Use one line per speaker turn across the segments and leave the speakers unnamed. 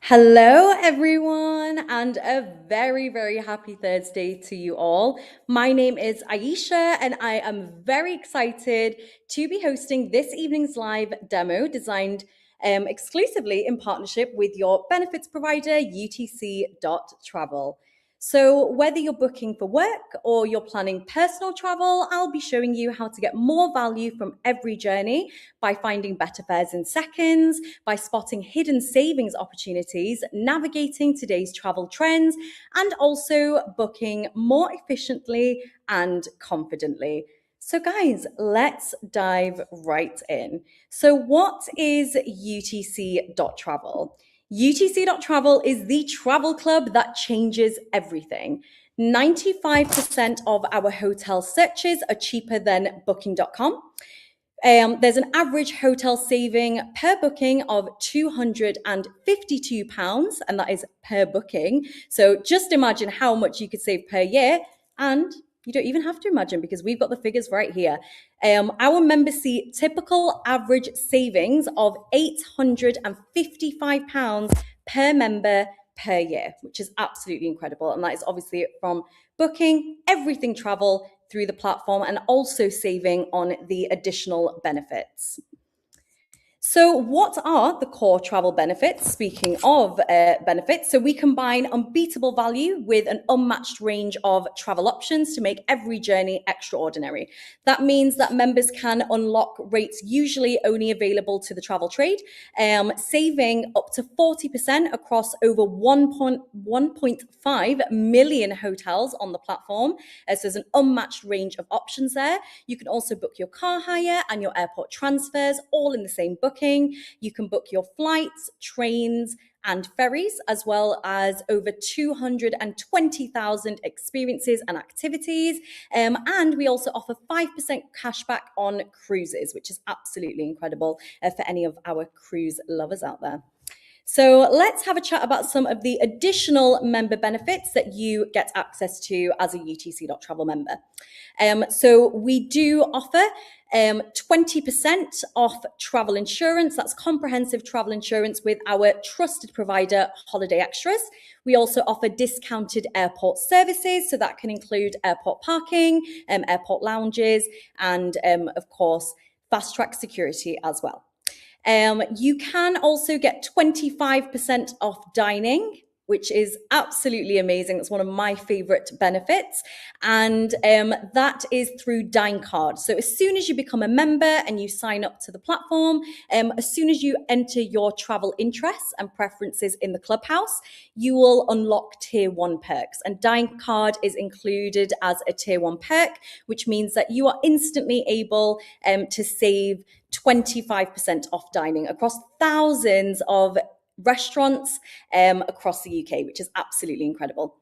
Hello, everyone, and a very, very happy Thursday to you all. My name is Aisha, and I am very excited to be hosting this evening's live demo designed exclusively in partnership with your benefits provider, utc.travel. So, whether you're booking for work or you're planning personal travel, I'll be showing you how to get more value from every journey by finding better fares in seconds, by spotting hidden savings opportunities, navigating today's travel trends, and also booking more efficiently and confidently. So, guys, let's dive right in. So, what is utc.travel? utc.travel is the travel club that changes everything. 95% of our hotel searches are cheaper than booking.com. There's an average hotel saving per booking of £252, and that is per booking. So just imagine how much you could save per year. And you don't even have to imagine because we've got the figures right here. Our members see typical average savings of £855 per member per year, which is absolutely incredible. And that is obviously from booking everything travel through the platform and also saving on the additional benefits. So, what are the core travel benefits? Speaking of benefits, so we combine unbeatable value with an unmatched range of travel options to make every journey extraordinary. That means that members can unlock rates usually only available to the travel trade, saving up to 40% across over 1.5 million hotels on the platform. So, there's an unmatched range of options there. You can also book your car hire and your airport transfers all in the same booking. You can book your flights, trains, and ferries, as well as over 220,000 experiences and activities. And we also offer 5% cashback on cruises, which is absolutely incredible for any of our cruise lovers out there. So let's have a chat about some of the additional member benefits that you get access to as a utc.travel member. So we do offer 20% off travel insurance. That's comprehensive travel insurance with our trusted provider, Holiday Extras. We also offer discounted airport services. So that can include airport parking, airport lounges, and of course, fast track security as well. You can also get 25% off dining, which is absolutely amazing. It's one of my favorite benefits. And that is through Dine Card. So as soon as you become a member and you sign up to the platform, as soon as you enter your travel interests and preferences in the clubhouse, you will unlock tier 1 perks. And Dine Card is included as a tier 1 perk, which means that you are instantly able to save 25% off dining across thousands of restaurants across the UK, which is absolutely incredible.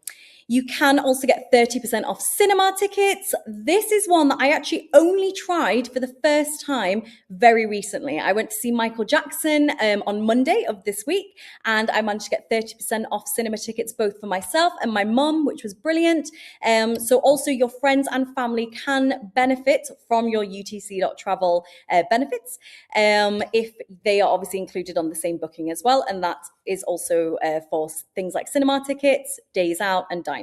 You can also get 30% off cinema tickets. This is one that I actually only tried for the first time very recently. I went to see Michael Jackson on Monday of this week, and I managed to get 30% off cinema tickets both for myself and my mum, which was brilliant. So also your friends and family can benefit from your utc.travel benefits if they are obviously included on the same booking as well. And that is also for things like cinema tickets, days out, and dining.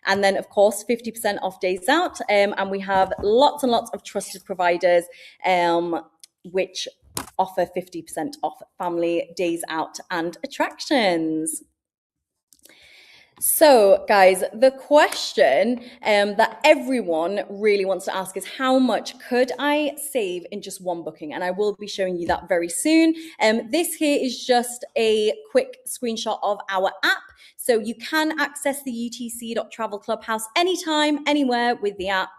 And then, of course, 50% off days out. And we have lots and lots of trusted providers which offer 50% off family days out and attractions. So, guys, the question that everyone really wants to ask is how much could I save in just one booking? And I will be showing you that very soon. This here is just a quick screenshot of our app. So you can access the utc.travel clubhouse anytime, anywhere with the app.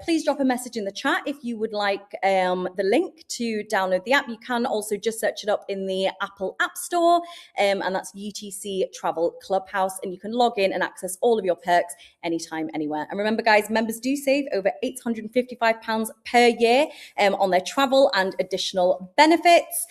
Please drop a message in the chat if you would like the link to download the app. You can also just search it up in the Apple App Store, and that's UTC Travel Clubhouse. And you can log in and access all of your perks anytime, anywhere. And remember, guys, members do save over £855 per year on their travel and additional benefits.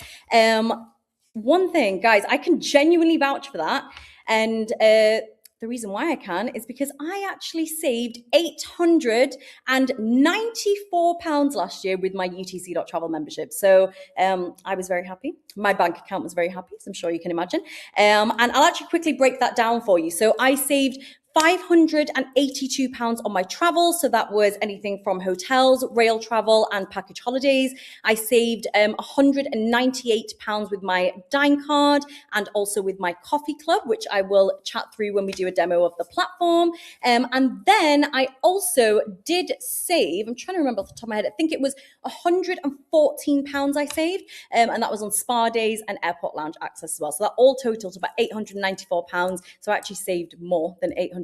One thing, guys, I can genuinely vouch for that. And the the reason why I can is because I actually saved £894 last year with my utc.travel membership. So I was very happy. My bank account was very happy, as I'm sure you can imagine. And I'll actually quickly break that down for you. So I saved £582 on my travel. So that was anything from hotels, rail travel, and package holidays. I saved £198 with my Dine card and also with my coffee club, which I will chat through when we do a demo of the platform. And then I also did save, I'm trying to remember off the top of my head, I think it was £114 I saved. And that was on spa days and airport lounge access as well. So that all totaled about £894. So I actually saved more than £855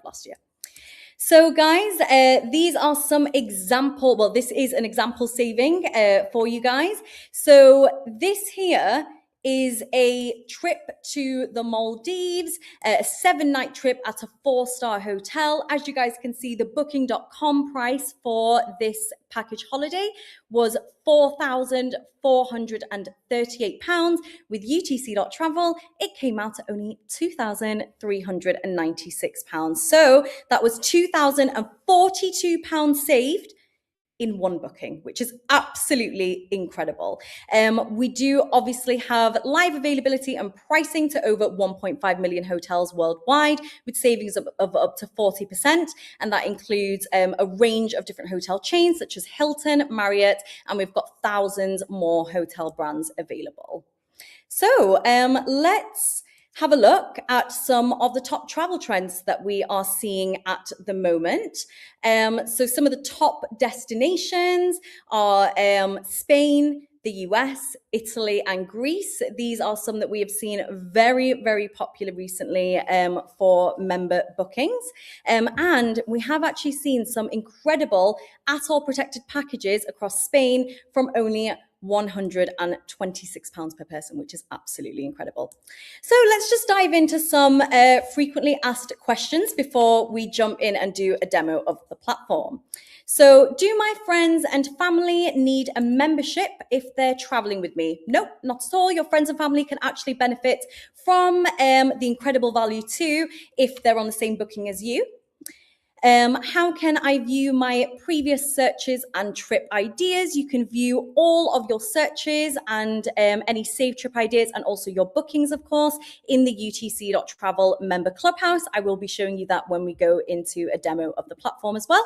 last year. So guys, these are some example, well, this is an example saving for you guys. So this here is a trip to the Maldives, a 7-night trip at a 4-star hotel. As you guys can see, the booking.com price for this package holiday was £4,438. With utc.travel, it came out at only £2,396. So that was £2,042 saved in one booking, which is absolutely incredible. We do obviously have live availability and pricing to over 1.5 million hotels worldwide, with savings of up to 40%. And that includes a range of different hotel chains such as Hilton, Marriott, and we've got thousands more hotel brands available. So let's have a look at some of the top travel trends that we are seeing at the moment. So some of the top destinations are Spain, the US, Italy, and Greece. These are some that we have seen very, very popular recently for member bookings. And we have actually seen some incredible atoll protected packages across Spain from only £126 per person, which is absolutely incredible. So let's just dive into some frequently asked questions before we jump in and do a demo of the platform. So, do my friends and family need a membership if they're traveling with me? Nope, not at all. Your friends and family can actually benefit from the incredible value too if they're on the same booking as you. How can I view my previous searches and trip ideas? You can view all of your searches and any saved trip ideas and also your bookings, of course, in the utc.travel member clubhouse. I will be showing you that when we go into a demo of the platform as well.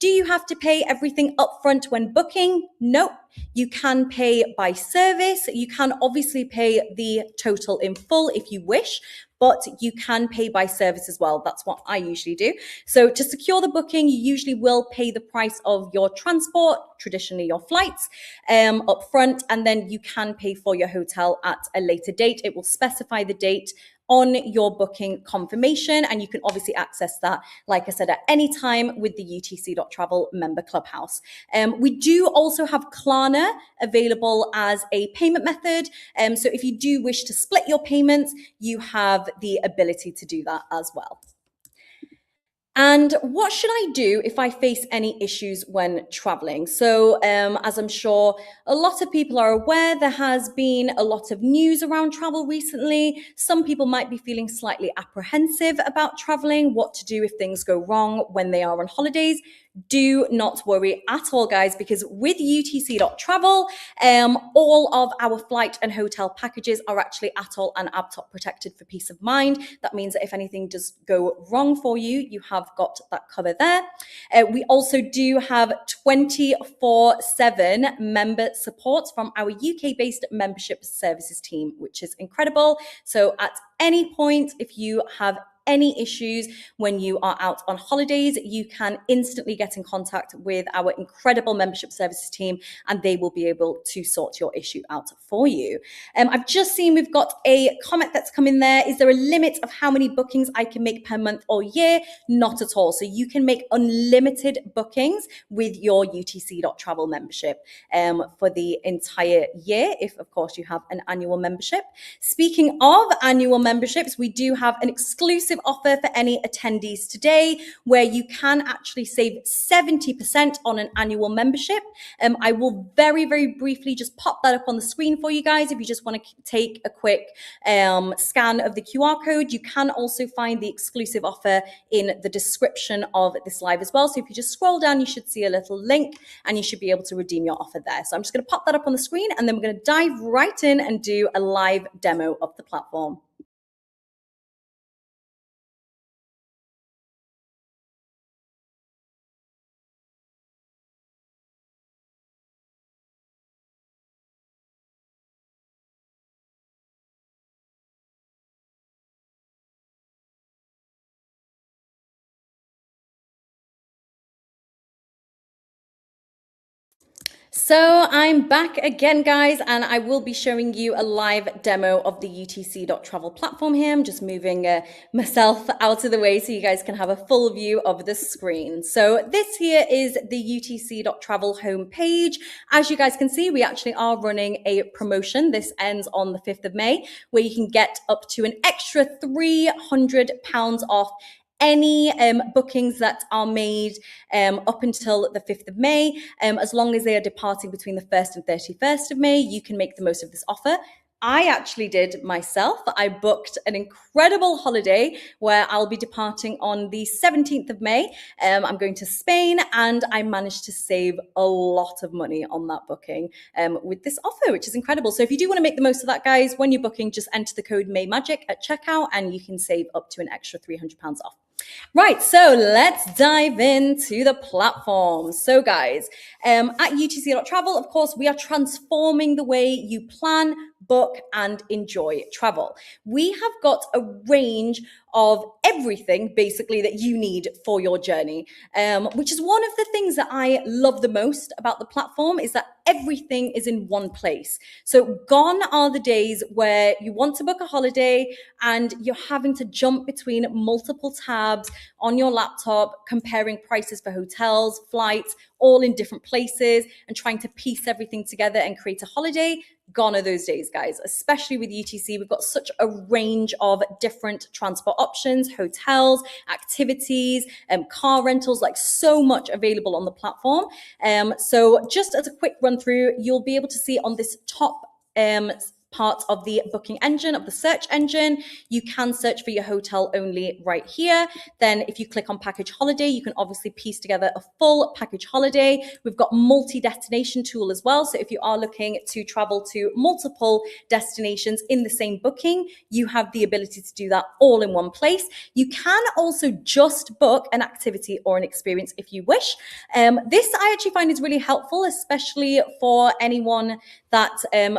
Do you have to pay everything upfront when booking? No, you can pay by service. You can obviously pay the total in full if you wish, but you can pay by service as well. That's what I usually do. So to secure the booking, you usually will pay the price of your transport, traditionally your flights, upfront, and then you can pay for your hotel at a later date. It will specify the date on your booking confirmation, and you can obviously access that, like I said, at any time with the utc.travel member clubhouse. We do also have Klarna available as a payment method. So if you do wish to split your payments, you have the ability to do that as well. And what should I do if I face any issues when traveling? So as I'm sure a lot of people are aware, there has been a lot of news around travel recently. Some people might be feeling slightly apprehensive about traveling, what to do if things go wrong when they are on holidays. Do not worry at all, guys, because with utc.travel, all of our flight and hotel packages are actually atoll and ABTOP protected for peace of mind. That means that if anything does go wrong for you, you have got that cover there. We also do have 24/7 member support from our UK-based membership services team, which is incredible. So at any point, if you have any issues when you are out on holidays, you can instantly get in contact with our incredible membership services team and they will be able to sort your issue out for you. I've just seen we've got a comment that's come in there. Is there a limit of how many bookings I can make per month or year? Not at all. So you can make unlimited bookings with your utc.travel membership for the entire year, if of course you have an annual membership. Speaking of annual memberships, we do have an exclusive exclusive offer for any attendees today where you can actually save 70% on an annual membership. I will very, very briefly just pop that up on the screen for you guys if you just want to take a quick scan of the QR code. You can also find the exclusive offer in the description of this live as well. So if you just scroll down, you should see a little link and you should be able to redeem your offer there. So I'm just going to pop that up on the screen and then we're going to dive right in and do a live demo of the platform. So I'm back again, guys, and I will be showing you a live demo of the utc.travel platform here. I'm just moving myself out of the way so you guys can have a full view of the screen. So this here is the utc.travel homepage. As you guys can see, we actually are running a promotion. This ends on the 5th of May, where you can get up to an extra £300 off any bookings that are made up until the 5th of May. As long as they are departing between the 1st and 31st of May, you can make the most of this offer. I actually did myself. I booked an incredible holiday where I'll be departing on the 17th of May. I'm going to Spain and I managed to save a lot of money on that booking with this offer, which is incredible. So if you do want to make the most of that, guys, when you're booking, just enter the code MAYMAGIC at checkout and you can save up to an extra £300 off. Right, so let's dive into the platform. So guys, at utc.travel, of course, we are transforming the way you plan, book, and enjoy travel. We have got a range of everything basically that you need for your journey, which is one of the things that I love the most about the platform is that everything is in one place. So gone are the days where you want to book a holiday and you're having to jump between multiple tabs on your laptop, comparing prices for hotels, flights, all in different places and trying to piece everything together and create a holiday. Gone are those days, guys, especially with UTC. We've got such a range of different transport options, hotels, activities, car rentals, like so much available on the platform. So just as a quick run through, you'll be able to see on this top part of the booking engine, of the search engine, you can search for your hotel only right here. Then if you click on package holiday, you can obviously piece together a full package holiday. We've got multi-destination tool as well. So if you are looking to travel to multiple destinations in the same booking, you have the ability to do that all in one place. You can also just book an activity or an experience if you wish. This I actually find is really helpful, especially for anyone that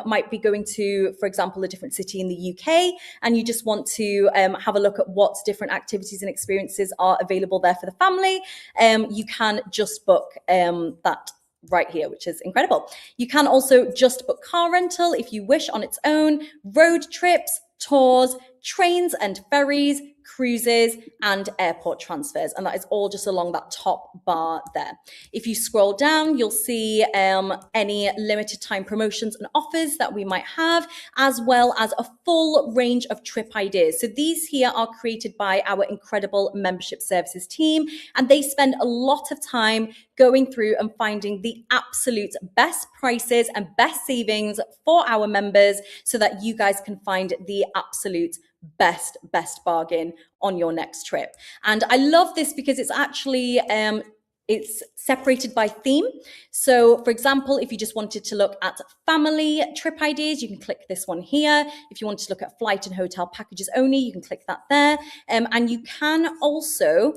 might be going to, for example, a different city in the UK, and you just want to have a look at what different activities and experiences are available there for the family. You can just book that right here, which is incredible. You can also just book car rental if you wish on its own, road trips, tours, trains and ferries, cruises, and airport transfers. And that is all just along that top bar there. If you scroll down, you'll see any limited time promotions and offers that we might have, as well as a full range of trip ideas. So these here are created by our incredible membership services team, and they spend a lot of time going through and finding the absolute best prices and best savings for our members so that you guys can find the absolute best bargain on your next trip. And I love this because it's actually it's separated by theme. So for example, if you just wanted to look at family trip ideas, you can click this one here. If you want to look at flight and hotel packages only, you can click that there. And you can also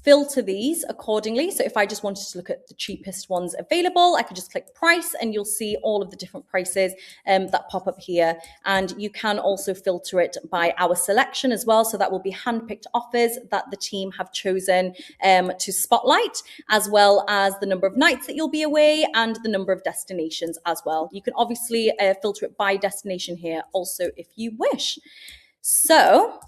filter these accordingly. So if I just wanted to look at the cheapest ones available, I could just click price and you'll see all of the different prices that pop up here. And you can also filter it by our selection as well. So that will be handpicked offers that the team have chosen to spotlight, as well as the number of nights that you'll be away and the number of destinations as well. You can obviously filter it by destination here also if you wish. So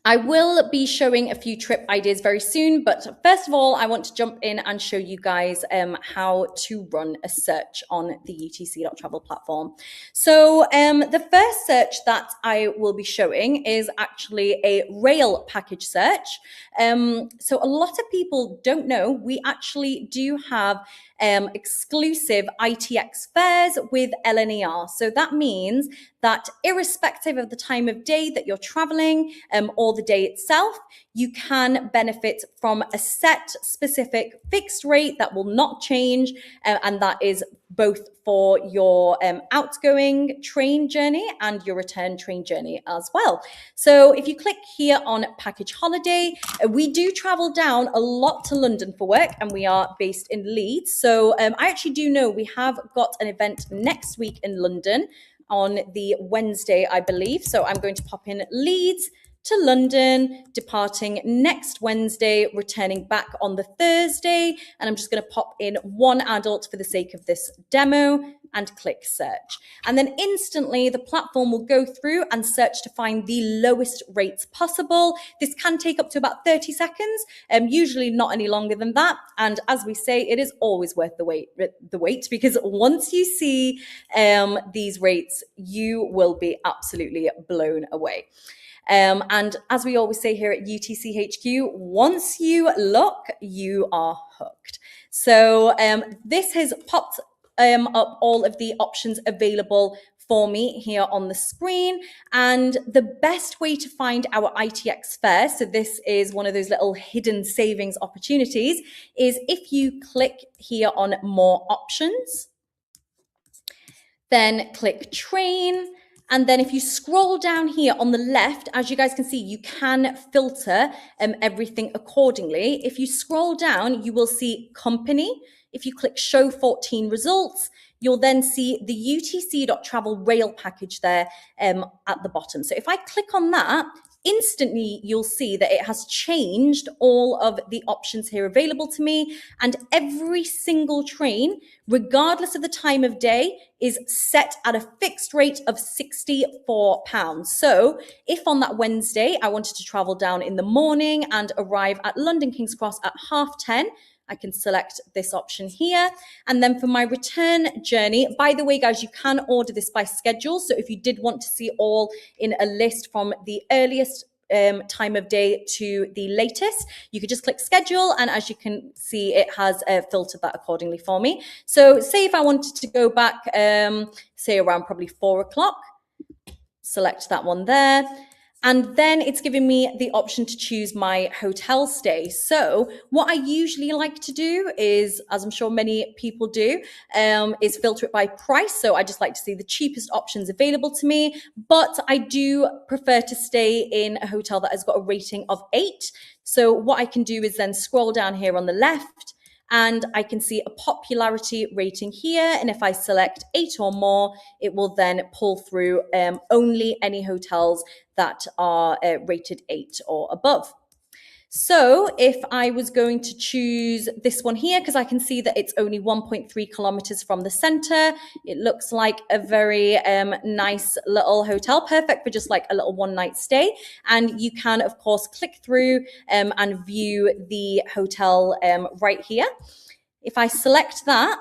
I will be showing a few trip ideas very soon, but first of all, I want to jump in and show you guys how to run a search on the utc.travel platform. So the first search that I will be showing is actually a rail package search. So a lot of people don't know we actually do have exclusive ITX fares with LNER. So that means that irrespective of the time of day that you're traveling or the day itself, you can benefit from a set, specific, fixed rate that will not change, and that is both for your outgoing train journey and your return train journey as well. So if you click here on package holiday, we do travel down a lot to London for work, and we are based in Leeds. So I actually do know we have got an event next week in London on the Wednesday, I believe. So I'm going to pop in Leeds to London, departing next Wednesday, returning back on the Thursday. And I'm just going to pop in one adult for the sake of this demo and click search. And then instantly the platform will go through and search to find the lowest rates possible. This can take up to about 30 seconds, usually not any longer than that. And as we say, it is always worth the wait, because once you see these rates, you will be absolutely blown away. And as we always say here at UTC HQ, once you look, you are hooked. So this has popped up all of the options available for me here on the screen. And the best way to find our ITX fare, so this is one of those little hidden savings opportunities, is if you click here on more options, then click train. And then if you scroll down here on the left, as you guys can see, you can filter everything accordingly. If you scroll down, you will see company. If you click show 14 results, you'll then see the utc.travel rail package there at the bottom. So if I click on that, instantly you'll see that it has changed all of the options here available to me, and every single train, regardless of the time of day, is set at a fixed rate of £64. So if on that Wednesday I wanted to travel down in the morning and arrive at London King's Cross at 10:30, I can select this option here. And then for my return journey, by the way, guys, you can order this by schedule. So if you did want to see all in a list from the earliest time of day to the latest, you could just click schedule, and as you can see, it has filtered that accordingly for me. So say if I wanted to go back, say around probably 4 o'clock, select that one there. And then it's giving me the option to choose my hotel stay. So what I usually like to do is, as I'm sure many people do, is filter it by price. So I just like to see the cheapest options available to me. But I do prefer to stay in a hotel that has got a rating of 8. So what I can do is then scroll down here on the left, and I can see a popularity rating here. And if I select 8 or more, it will then pull through only any hotels that are rated 8 or above. So if I was going to choose this one here, because I can see that it's only 1.3 kilometers from the center, it looks like a very nice little hotel, perfect for just like a little one-night stay. And you can, of course, click through and view the hotel right here. If I select that,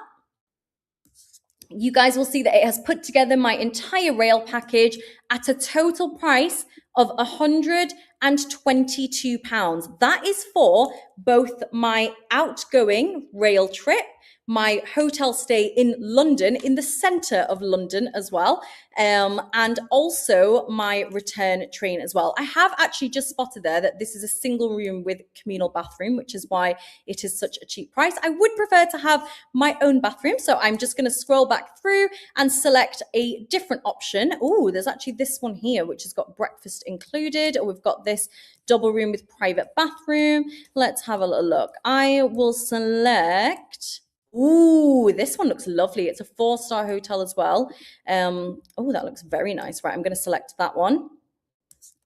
you guys will see that it has put together my entire rail package at a total price of £122. That is for both my outgoing rail trip, my hotel stay in London, in the centre of London as well, and also my return train as well. I have actually just spotted there that this is a single room with communal bathroom, which is why it is such a cheap price. I would prefer to have my own bathroom, so I'm just going to scroll back through and select a different option. Oh, there's actually this one here, which has got breakfast included, or we've got this double room with private bathroom. Let's have a little look. I will select... Ooh, this one looks lovely. It's a 4-star hotel as well. Oh, that looks very nice. Right, I'm going to select that one.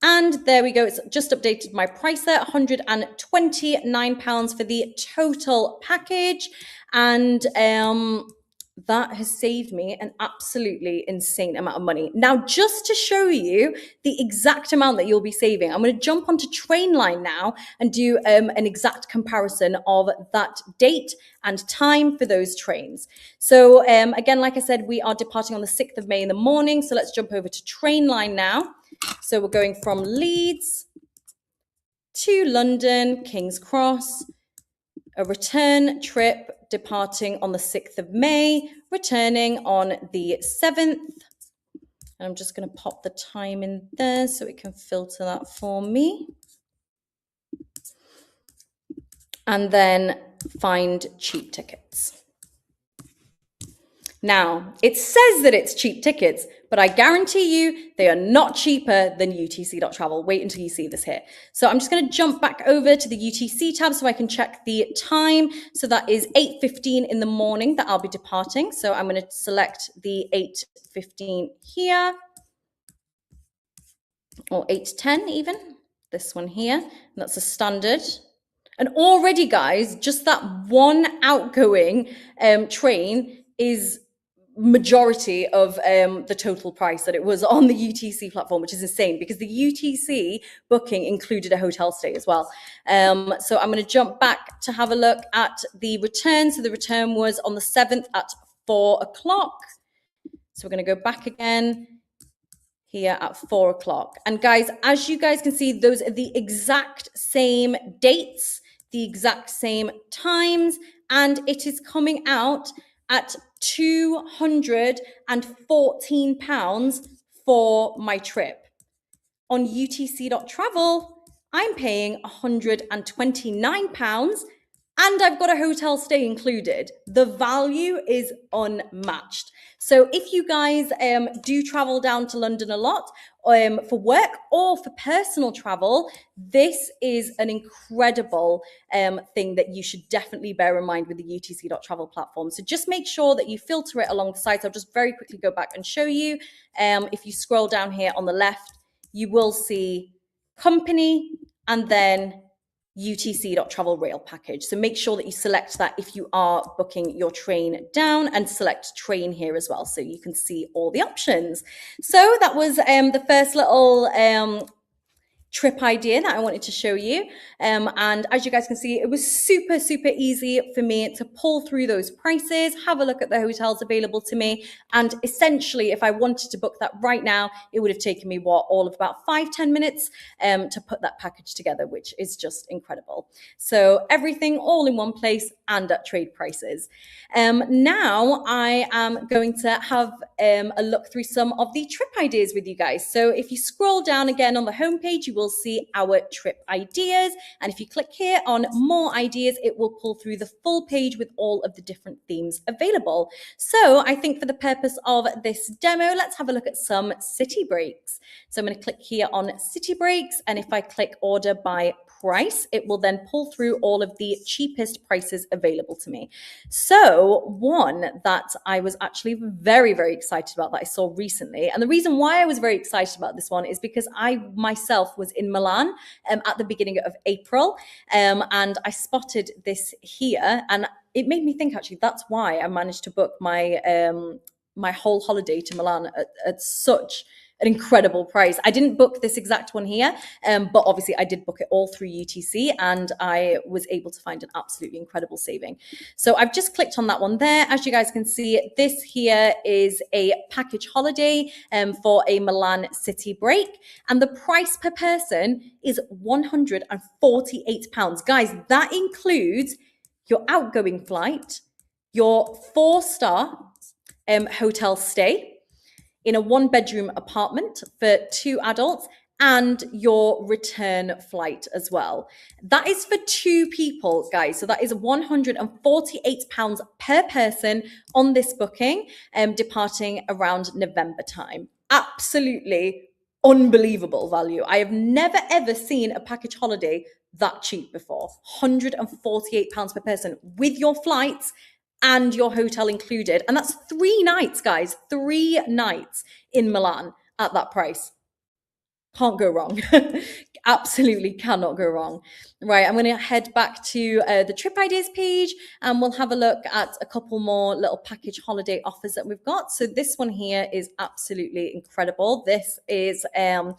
And there we go. It's just updated my price there, £129 for the total package. And that has saved me an absolutely insane amount of money. Now, just to show you the exact amount that you'll be saving, I'm going to jump onto Trainline now and do an exact comparison of that date and time for those trains. So again, like I said, we are departing on the 6th of May in the morning. So let's jump over to Trainline now. So we're going from Leeds to London, King's Cross, a return trip departing on the 6th of May, returning on the 7th. I'm just going to pop the time in there so it can filter that for me. And then find cheap tickets. Now, it says that it's cheap tickets, but I guarantee you they are not cheaper than utc.travel. Wait until you see this here. So I'm just going to jump back over to the UTC tab so I can check the time. So that is 8:15 in the morning that I'll be departing. So I'm going to select the 8:15 here, or 8:10 even, this one here. And that's a standard. And already, guys, just that one outgoing train is majority of the total price that it was on the UTC platform, which is insane because the UTC booking included a hotel stay as well. So I'm going to jump back to have a look at the return. So the return was on the 7th at 4 o'clock. So we're going to go back again here at 4 o'clock. And guys, as you guys can see, those are the exact same dates, the exact same times, and it is coming out at £214 for my trip. On utc.travel, I'm paying £129 and I've got a hotel stay included. The value is unmatched. So if you guys do travel down to London a lot for work or for personal travel, this is an incredible thing that you should definitely bear in mind with the utc.travel platform. So just make sure that you filter it along the sides. I'll just very quickly go back and show you. If you scroll down here on the left, you will see company and then utc.travel rail package. So make sure that you select that if you are booking your train down, and select train here as well so you can see all the options. So that was the first little trip idea that I wanted to show you. And as you guys can see, it was super, super easy for me to pull through those prices, have a look at the hotels available to me. And essentially, if I wanted to book that right now, it would have taken me all of about 5-10 minutes to put that package together, which is just incredible. So everything all in one place and at trade prices. Now I am going to have a look through some of the trip ideas with you guys. So if you scroll down again on the homepage, you will see our trip ideas. And if you click here on more ideas, it will pull through the full page with all of the different themes available. So I think for the purpose of this demo, let's have a look at some city breaks. So I'm going to click here on city breaks. And if I click order by price, it will then pull through all of the cheapest prices available to me. So one that I was actually very, very excited about that I saw recently, and the reason why I was very excited about this one is because I myself was in Milan at the beginning of April, and I spotted this here, and it made me think actually that's why I managed to book my my whole holiday to Milan at such an incredible price. I didn't book this exact one here, but obviously I did book it all through UTC, and I was able to find an absolutely incredible saving. So I've just clicked on that one there. As you guys can see, this here is a package holiday for a Milan city break, and the price per person is £148. Guys, that includes your outgoing flight, your 4-star hotel stay in a 1-bedroom apartment for 2 adults, and your return flight as well. That is for 2 people, guys. So that is £148 per person on this booking, departing around November time. Absolutely unbelievable value. I have never ever seen a package holiday that cheap before. £148 per person with your flights and your hotel included. And that's 3 nights, guys, 3 nights in Milan at that price. Can't go wrong. Absolutely cannot go wrong. Right, I'm going to head back to the trip ideas page and we'll have a look at a couple more little package holiday offers that we've got. So this one here is absolutely incredible. This is a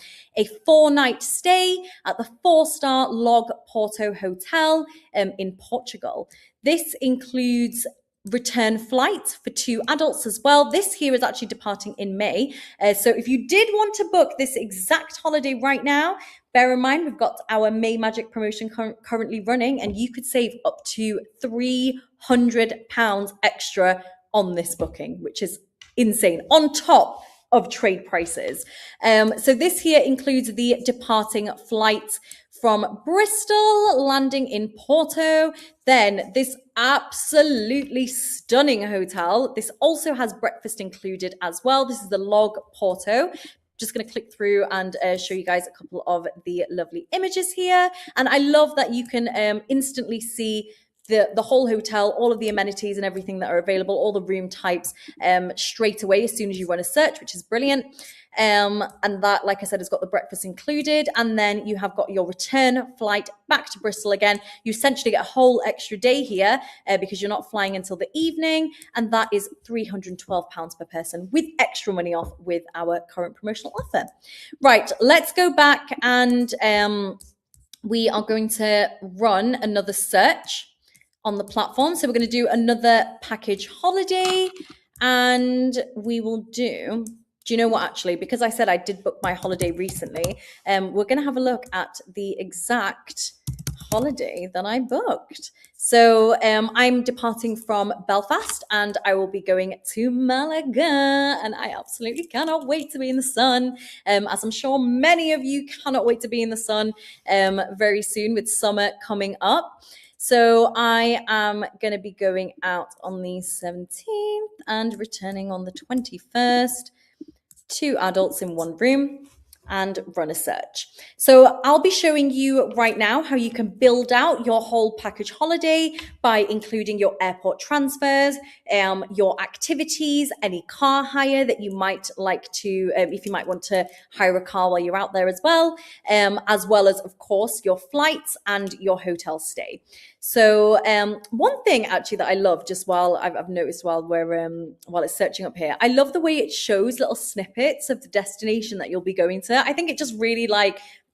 4-night stay at the 4-star Log Porto Hotel in Portugal. This includes return flights for 2 adults as well. This here is actually departing in May. So if you did want to book this exact holiday right now, bear in mind, we've got our May Magic promotion currently running, and you could save up to £300 extra on this booking, which is insane, on top of trade prices. So this here includes the departing flights from Bristol, landing in Porto. Then this absolutely stunning hotel. This also has breakfast included as well. This is the Log Porto. Just going to click through and show you guys a couple of the lovely images here. And I love that you can instantly see the whole hotel, all of the amenities and everything that are available, all the room types straight away as soon as you run a search, which is brilliant. And that, like I said, has got the breakfast included. And then you have got your return flight back to Bristol again. You essentially get a whole extra day here because you're not flying until the evening. And that is £312 per person with extra money off with our current promotional offer. Right, let's go back and we are going to run another search on the platform. So we're going to do another package holiday and we will do you know what, actually, because I said I did book my holiday recently, we're going to have a look at the exact holiday that I booked. So I'm departing from Belfast and I will be going to Malaga, and I absolutely cannot wait to be in the sun, as I'm sure many of you cannot wait to be in the sun very soon with summer coming up. So I am going to be going out on the 17th and returning on the 21st. 2 adults in 1 room, and run a search. So I'll be showing you right now how you can build out your whole package holiday by including your airport transfers, your activities, any car hire that you might like to, if you might want to hire a car while you're out there as well as, of course, your flights and your hotel stay. So one thing actually that I love, just while I've noticed while it's searching up here, I love the way it shows little snippets of the destination that you'll be going to. I think it just really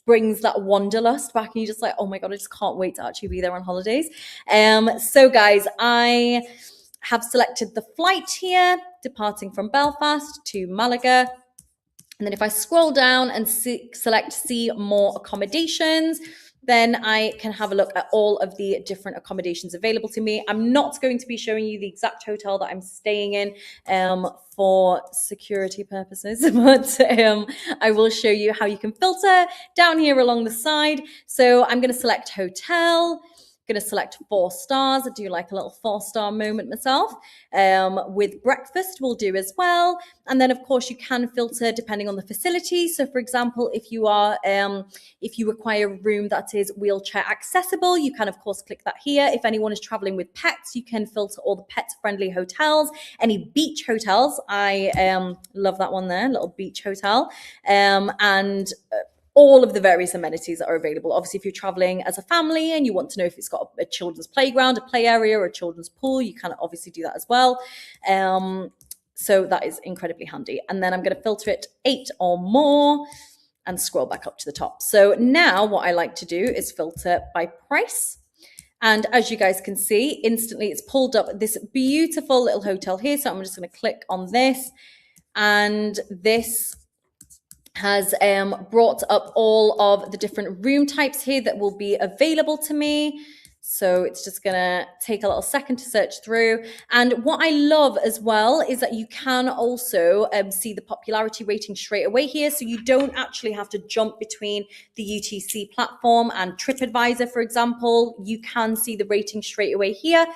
brings that wanderlust back, and you're just like, oh my God, I just can't wait to actually be there on holidays. So guys, I have selected the flight here, departing from Belfast to Malaga. And then if I scroll down and select see more accommodations, then I can have a look at all of the different accommodations available to me. I'm not going to be showing you the exact hotel that I'm staying in for security purposes, but I will show you how you can filter down here along the side. So I'm going to select hotel. Going to select 4 stars. I do like a little 4-star moment myself. With breakfast will do as well. And then of course you can filter depending on the facility. So for example, if you are, if you require a room that is wheelchair accessible, you can of course click that here. If anyone is traveling with pets, you can filter all the pet friendly hotels, any beach hotels. I love that one there, little beach hotel. All of the various amenities that are available. Obviously, if you're traveling as a family and you want to know if it's got a children's playground, a play area, or a children's pool, you can obviously do that as well. So that is incredibly handy. And then I'm going to filter it 8 or more and scroll back up to the top. So now what I like to do is filter by price. And as you guys can see, instantly it's pulled up this beautiful little hotel here. So I'm just going to click on this, and this has brought up all of the different room types here that will be available to me. So it's just going to take a little second to search through. And what I love as well is that you can also see the popularity rating straight away here. So you don't actually have to jump between the UTC platform and TripAdvisor, for example. You can see the rating straight away here.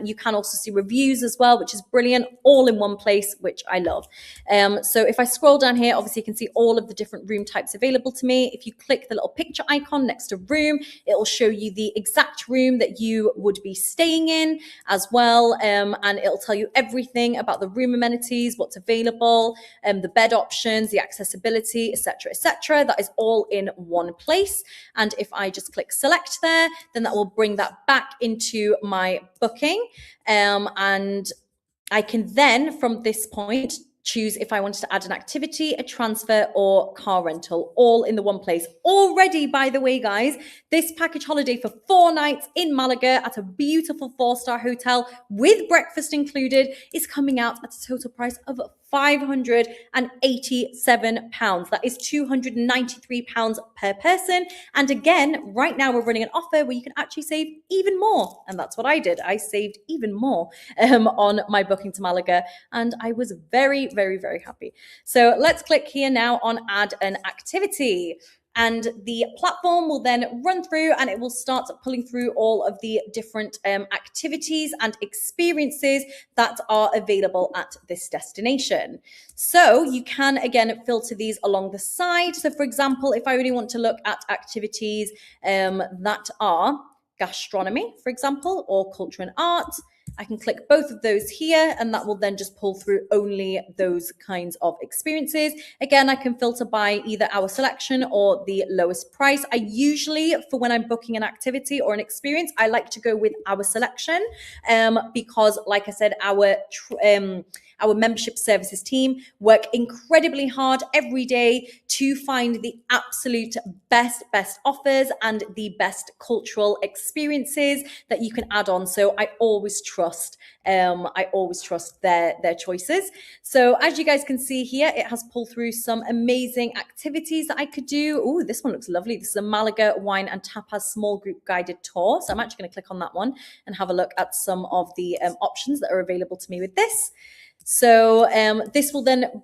You can also see reviews as well, which is brilliant, all in one place, which I love. So if I scroll down here, obviously you can see all of the different room types available to me. If you click the little picture icon next to room, it will show you the exact room room that you would be staying in as well. And it'll tell you everything about the room amenities, what's available, the bed options, the accessibility, etc., etc. That is all in one place. And if I just click select there, then that will bring that back into my booking. And I can then, from this point, choose if I wanted to add an activity, a transfer, or car rental, all in the one place. Already, by the way, guys, this package holiday for 4 nights in Malaga at a beautiful 4-star hotel with breakfast included is coming out at a total price of £587. That is £293 per person. And again, right now we're running an offer where you can actually save even more. And that's what I did. I saved even more on my booking to Malaga. And I was very, very, very happy. So let's click here now on add an activity. And the platform will then run through and it will start pulling through all of the different activities and experiences that are available at this destination. So you can, again, filter these along the side. So for example, if I only want to look at activities that are gastronomy, for example, or culture and art, I can click both of those here and that will then just pull through only those kinds of experiences. Again, I can filter by either our selection or the lowest price. I usually, for when I'm booking an activity or an experience, I like to go with our selection because, like I said, our membership services team work incredibly hard every day to find the absolute best offers and the best cultural experiences that you can add on. So I always trust their choices. So as you guys can see here, it has pulled through some amazing activities that I could do. Oh, this one looks lovely. This is a Malaga wine and tapas small group guided tour. So I'm actually going to click on that one and have a look at some of the options that are available to me with this. So this will then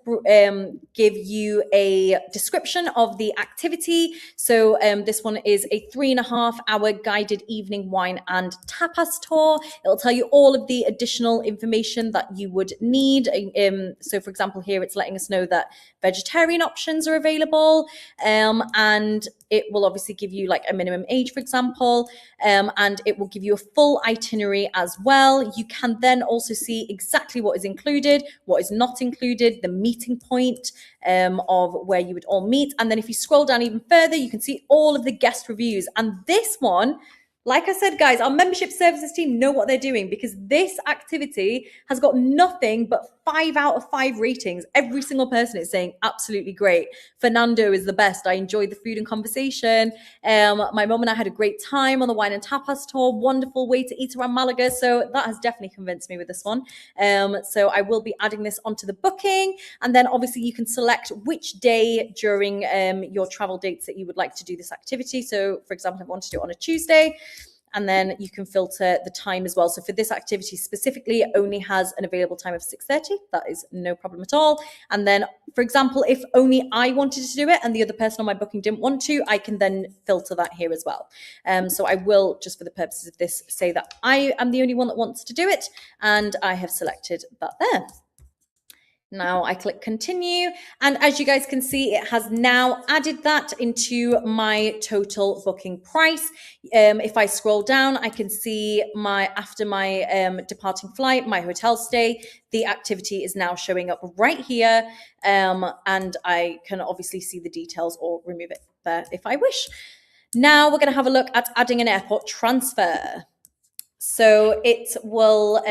give you a description of the activity. So this one is a 3.5-hour guided evening wine and tapas tour. It'll tell you all of the additional information that you would need. So for example, here it's letting us know that vegetarian options are available, and it will obviously give you like a minimum age, for example, and it will give you a full itinerary as well. You can then also see exactly what is included, what is not included, the meeting point of where you would all meet. And then if you scroll down even further, you can see all of the guest reviews. And this one, like I said, guys, our membership services team know what they're doing because this activity has got nothing but 5 out of 5 ratings. Every single person is saying absolutely great. Fernando is the best. I enjoyed the food and conversation. My mom and I had a great time on the wine and tapas tour. Wonderful way to eat around Malaga. So that has definitely convinced me with this one. So I will be adding this onto the booking. And then obviously you can select which day during your travel dates that you would like to do this activity. So for example, if I want to do it on a Tuesday, and then you can filter the time as well. So for this activity specifically, it only has an available time of 6:30. That is no problem at all. And then, for example, if only I wanted to do it and the other person on my booking didn't want to, I can then filter that here as well. So I will, just for the purposes of this, say that I am the only one that wants to do it, and I have selected that there. Now I click continue, and as you guys can see, it has now added that into my total booking price. If I scroll down, I can see after my departing flight, my hotel stay, the activity is now showing up right here, and I can obviously see the details or remove it there if I wish. Now we're going to have a look at adding an airport transfer. So it will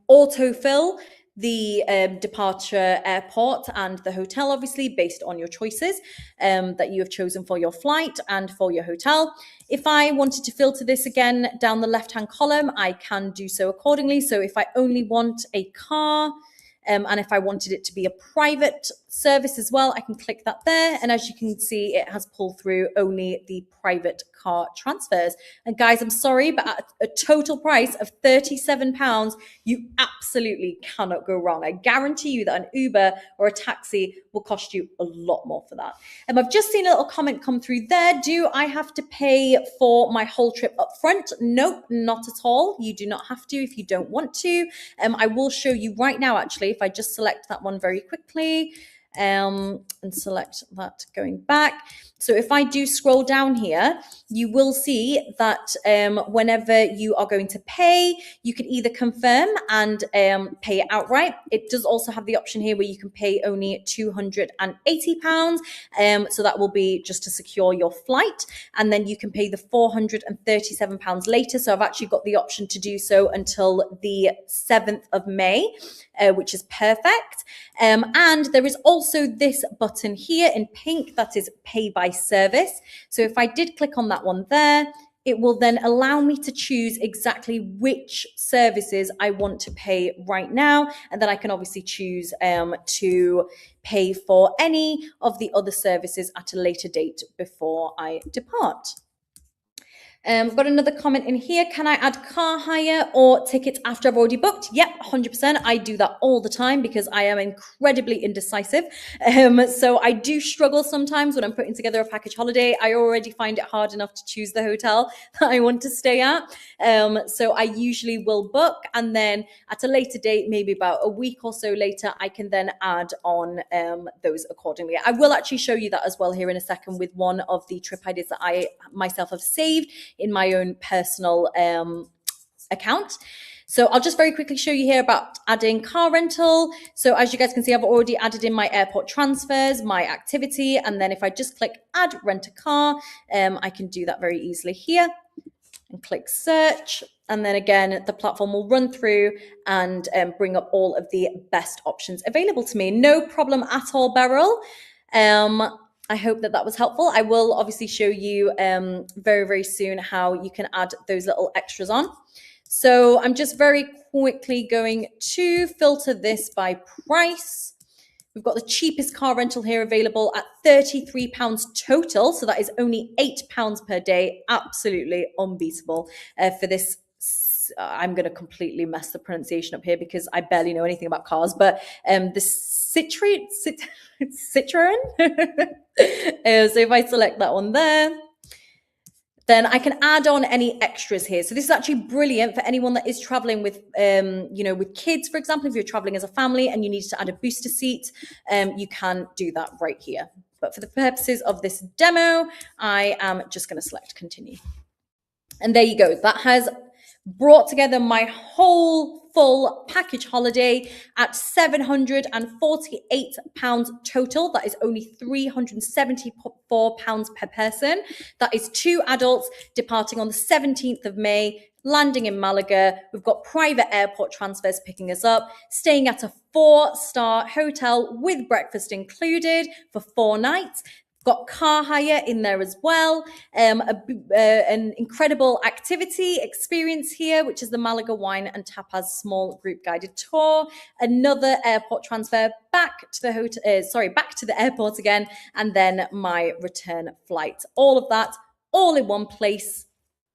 autofill the departure airport and the hotel, obviously based on your choices that you have chosen for your flight and for your hotel. If I wanted to filter this again down the left-hand column, I can do so accordingly. So if I only want a car, and if I wanted it to be a private service as well, I can click that there. And as you can see, it has pulled through only the private car transfers. And guys, I'm sorry, but at a total price of £37, you absolutely cannot go wrong. I guarantee you that an Uber or a taxi will cost you a lot more for that. I've just seen a little comment come through there. Do I have to pay for my whole trip up front? Nope, not at all. You do not have to if you don't want to. I will show you right now, actually, if I just select that one very quickly. and select that going back. So if I do scroll down here, you will see that whenever you are going to pay, you can either confirm and pay it outright. It does also have the option here where you can pay only £280. So that will be just to secure your flight. And then you can pay the £437 later. So I've actually got the option to do so until the 7th of May, which is perfect. And there is also this button here in pink that is pay by service. So if I did click on that one there, it will then allow me to choose exactly which services I want to pay right now. And then I can obviously choose to pay for any of the other services at a later date before I depart. Got another comment in here. Can I add car hire or tickets after I've already booked? Yep, 100%. I do that all the time because I am incredibly indecisive. So I do struggle sometimes when I'm putting together a package holiday. I already find it hard enough to choose the hotel that I want to stay at. So I usually will book, and then at a later date, maybe about a week or so later, I can then add on those accordingly. I will actually show you that as well here in a second with one of the trip ideas that I myself have saved in my own personal account. So I'll just very quickly show you here about adding car rental. So as you guys can see, I've already added in my airport transfers, my activity, and then if I just click add rent a car, I can do that very easily here and click search. And then again, the platform will run through and bring up all of the best options available to me. No problem at all, Beryl. I hope that that was helpful. I will obviously show you very, very soon how you can add those little extras on. So I'm just very quickly going to filter this by price. We've got the cheapest car rental here available at £33 total. So that is only £8 per day. Absolutely unbeatable for this. I'm going to completely mess the pronunciation up here because I barely know anything about cars, but the Citroen. So if I select that one there, then I can add on any extras here. So this is actually brilliant for anyone that is traveling with, with kids, for example. If you're traveling as a family and you need to add a booster seat, you can do that right here. But for the purposes of this demo, I am just going to select continue. And there you go. That has brought together my whole full package holiday at £748 total. That is only £374 per person. That is 2 adults departing on the 17th of May, landing in Malaga. We've got private airport transfers picking us up, staying at a 4-star hotel with breakfast included for 4 nights. Got car hire in there as well. An incredible activity experience here, which is the Malaga Wine and Tapas small group guided tour. Another airport transfer back to the hotel, back to the airport again, and then my return flight. All of that, all in one place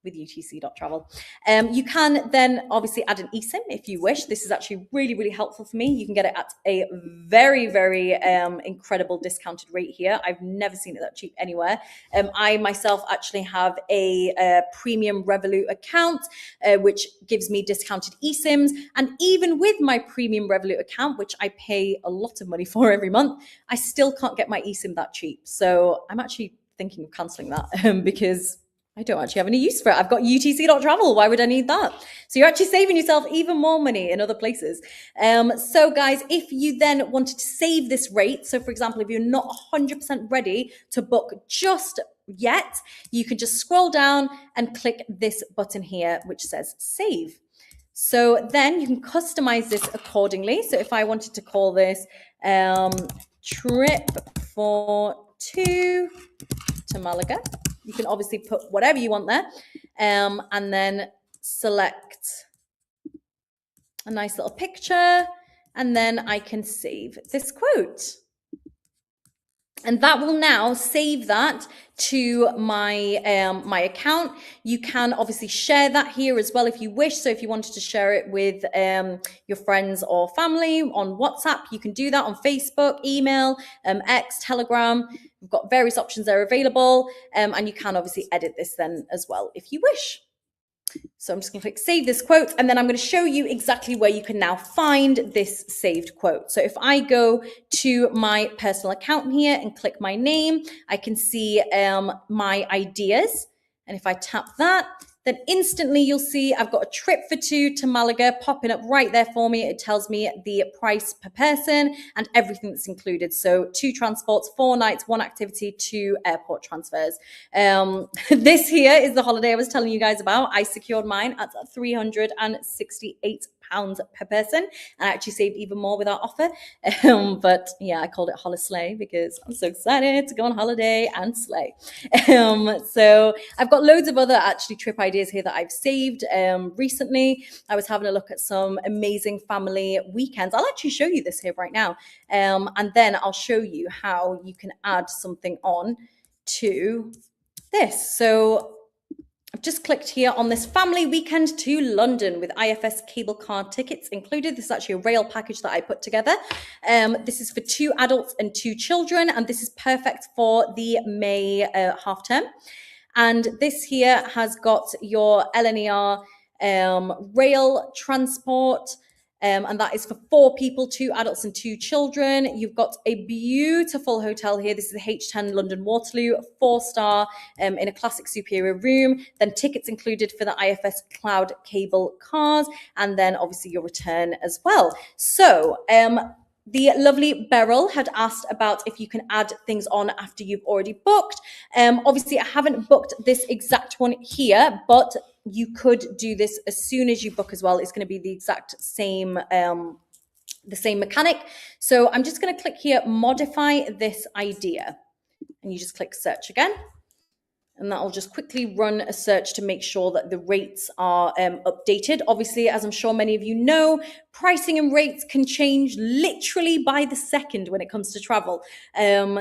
with utc.travel. You can then obviously add an eSIM if you wish. This is actually really, really helpful for me. You can get it at a very, very incredible discounted rate here. I've never seen it that cheap anywhere. I myself actually have a premium Revolut account, which gives me discounted eSIMs. And even with my premium Revolut account, which I pay a lot of money for every month, I still can't get my eSIM that cheap. So I'm actually thinking of cancelling that because I don't actually have any use for it. I've got utc.travel. Why would I need that? So you're actually saving yourself even more money in other places. So guys, if you then wanted to save this rate, so for example, if you're not 100% ready to book just yet, you can just scroll down and click this button here, which says save. So then you can customize this accordingly. So if I wanted to call this trip for 2 to Malaga, you can obviously put whatever you want there, and then select a nice little picture, and then I can save this quote. And that will now save that to my my account. You can obviously share that here as well if you wish. So if you wanted to share it with your friends or family on WhatsApp, you can do that on Facebook, email, X, Telegram. We've got various options there available, and you can obviously edit this then as well if you wish. So I'm just going to click save this quote, and then I'm going to show you exactly where you can now find this saved quote. So if I go to my personal account here and click my name, I can see my ideas. And if I tap that, then instantly you'll see I've got a trip for two to Malaga popping up right there for me. It tells me the price per person and everything that's included. So 2 transports, 4 nights, 1 activity, 2 airport transfers. This here is the holiday I was telling you guys about. I secured mine at £368 per person, and I actually saved even more with our offer. But yeah, I called it Holislay because I'm so excited to go on holiday and slay. So I've got loads of other actually trip ideas here that I've saved recently. I was having a look at some amazing family weekends. I'll actually show you this here right now. And then I'll show you how you can add something on to this. So I've just clicked here on this family weekend to London with IFS cable car tickets included. This is actually a rail package that I put together. This is for 2 adults and 2 children, and this is perfect for the May half term. And this here has got your LNER rail transport, and that is for 4 people, 2 adults and 2 children. You've got a beautiful hotel here. This is the H10 London Waterloo, 4-star in a classic superior room. Then tickets included for the IFS Cloud cable cars, and then obviously your return as well. So the lovely Beryl had asked about if you can add things on after you've already booked. Obviously, I haven't booked this exact one here, but you could do this as soon as you book as well. It's going to be the exact same, the same mechanic. So I'm just going to click here, modify this idea, and you just click search again. And that'll just quickly run a search to make sure that the rates are updated. Obviously, as I'm sure many of you know, pricing and rates can change literally by the second when it comes to travel.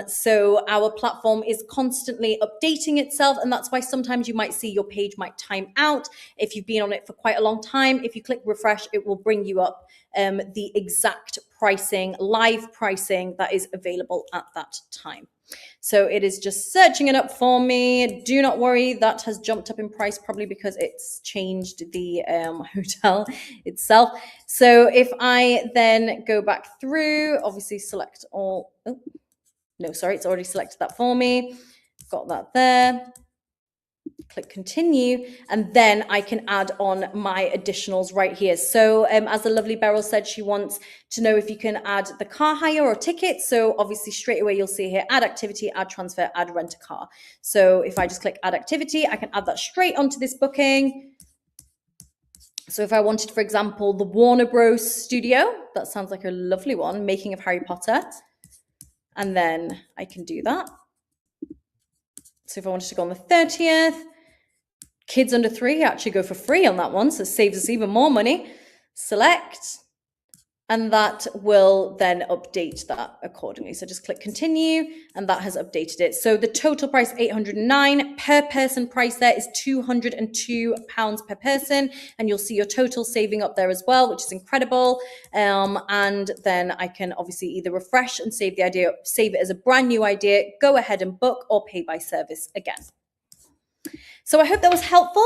So our platform is constantly updating itself, and that's why sometimes you might see your page might time out. If you've been on it for quite a long time, if you click refresh, it will bring you up the exact pricing, live pricing that is available at that time. So it is just searching it up for me. Do not worry, that has jumped up in price probably because it's changed the hotel itself. So if I then go back through, obviously select all, oh, no, sorry, it's already selected that for me. Got that there. Click continue, and then I can add on my additionals right here. So as the lovely Beryl said, she wants to know if you can add the car hire or tickets. So obviously straight away you'll see here, add activity, add transfer, add rent a car. So if I just click add activity, I can add that straight onto this booking. So if I wanted, for example, the Warner Bros. Studio, that sounds like a lovely one, Making of Harry Potter. And then I can do that. So if I wanted to go on the 30th, kids under 3 actually go for free on that one, so it saves us even more money. Select, and that will then update that accordingly. So just click continue, and that has updated it. So the total price, $809 per person price there is £202 per person, and you'll see your total saving up there as well, which is incredible. And then I can obviously either refresh and save the idea, save it as a brand new idea, go ahead and book, or pay by service again. So I hope that was helpful.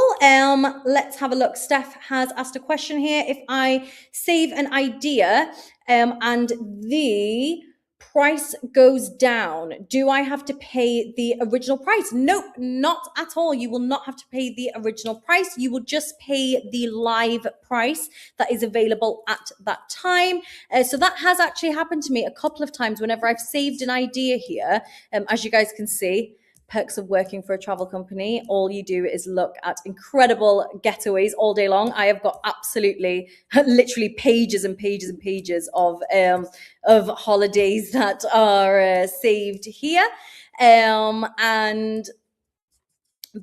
Let's have a look. Steph has asked a question here. If I save an idea and the price goes down, do I have to pay the original price? Nope, not at all. You will not have to pay the original price. You will just pay the live price that is available at that time. So that has actually happened to me a couple of times whenever I've saved an idea here. As you guys can see, perks of working for a travel company. All you do is look at incredible getaways all day long. I have got absolutely, literally pages and pages and pages of holidays that are saved here. And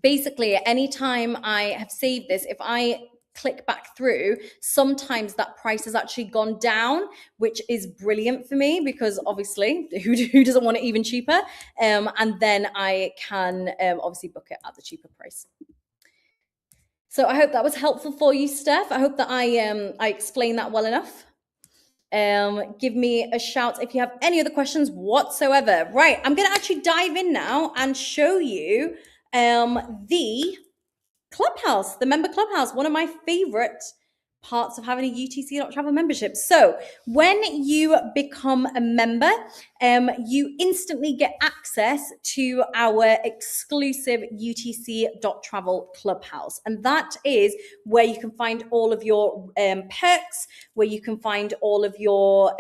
basically, anytime I have saved this, if I click back through, sometimes that price has actually gone down, which is brilliant for me because obviously who doesn't want it even cheaper? And then I can obviously book it at the cheaper price. So I hope that was helpful for you, Steph. I hope that I explained that well enough. Give me a shout if you have any other questions whatsoever. Right, I'm going to actually dive in now and show you the Clubhouse, the member Clubhouse, one of my favorite parts of having a utc.travel membership. So when you become a member, you instantly get access to our exclusive utc.travel Clubhouse. And that is where you can find all of your perks, where you can find all of your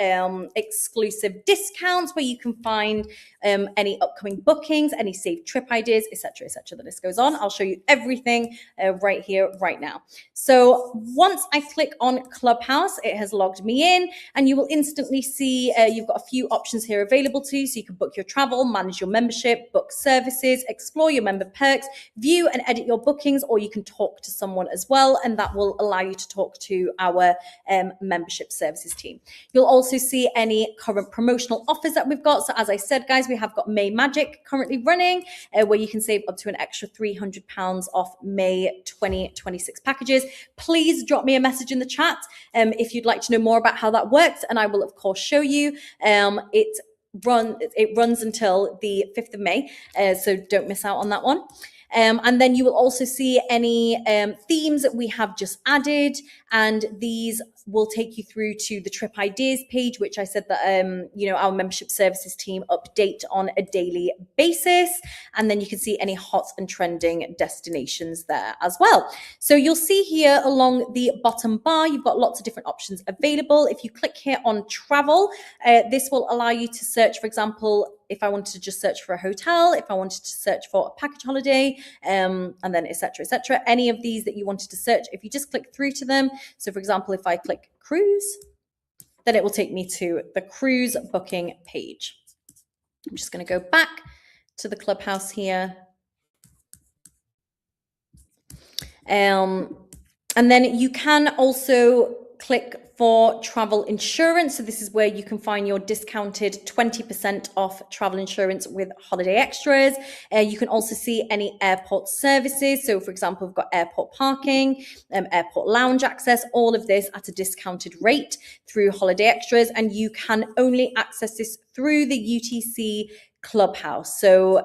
exclusive discounts, where you can find any upcoming bookings, any saved trip ideas, etc., etc. The list goes on. I'll show you everything right here, right now. So once I click on Clubhouse, it has logged me in, and you will instantly see you've got a few options here available to you. So you can book your travel, manage your membership, book services, explore your member perks, view and edit your bookings, or you can talk to someone as well, and that will allow you to talk to our membership services team. You'll also see any current promotional offers that we've got. So as I said, guys, we have got May Magic currently running, where you can save up to an extra £300 off May 2026 packages. Please drop me a message in the chat if you'd like to know more about how that works, and I will of course show you. It runs until the 5th of May, so don't miss out on that one. And then you will also see any themes that we have just added, and these will take you through to the trip ideas page, which I said that our membership services team update on a daily basis. And then you can see any hot and trending destinations there as well. So you'll see here along the bottom bar, you've got lots of different options available. If you click here on travel, this will allow you to search, for example, if I wanted to just search for a hotel, if I wanted to search for a package holiday, and then etc., etc. Any of these that you wanted to search, if you just click through to them. So for example, if I click cruise, then it will take me to the cruise booking page. I'm just going to go back to the Clubhouse here. And then you can also click for travel insurance. So this is where you can find your discounted 20% off travel insurance with holiday extras. You can also see any airport services. So for example, we've got airport parking, airport lounge access, all of this at a discounted rate through holiday extras. And you can only access this through the UTC Clubhouse. So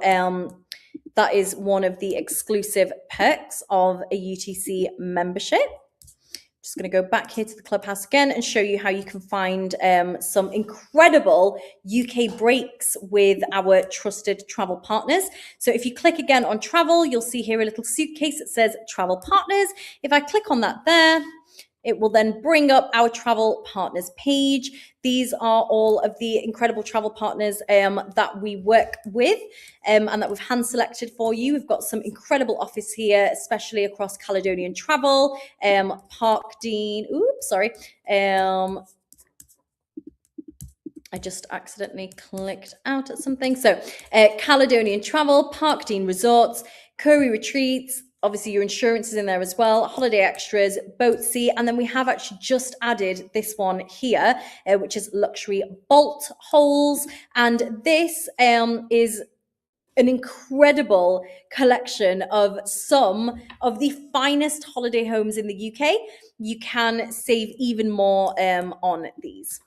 that is one of the exclusive perks of a UTC membership. Just going to go back here to the Clubhouse again and show you how you can find some incredible UK breaks with our trusted travel partners. So if you click again on travel, you'll see here a little suitcase that says travel partners. If I click on that there, it will then bring up our travel partners page. These are all of the incredible travel partners that we work with and that we've hand selected for you. We've got some incredible offers here, especially across Caledonian Travel, Park Dean. Oops, sorry. I just accidentally clicked out at something. So Caledonian Travel, Park Dean Resorts, Curry Retreats, obviously your insurance is in there as well, holiday extras, Boatsy, and then we have actually just added this one here, which is luxury bolt holes. And this is an incredible collection of some of the finest holiday homes in the UK. You can save even more on these.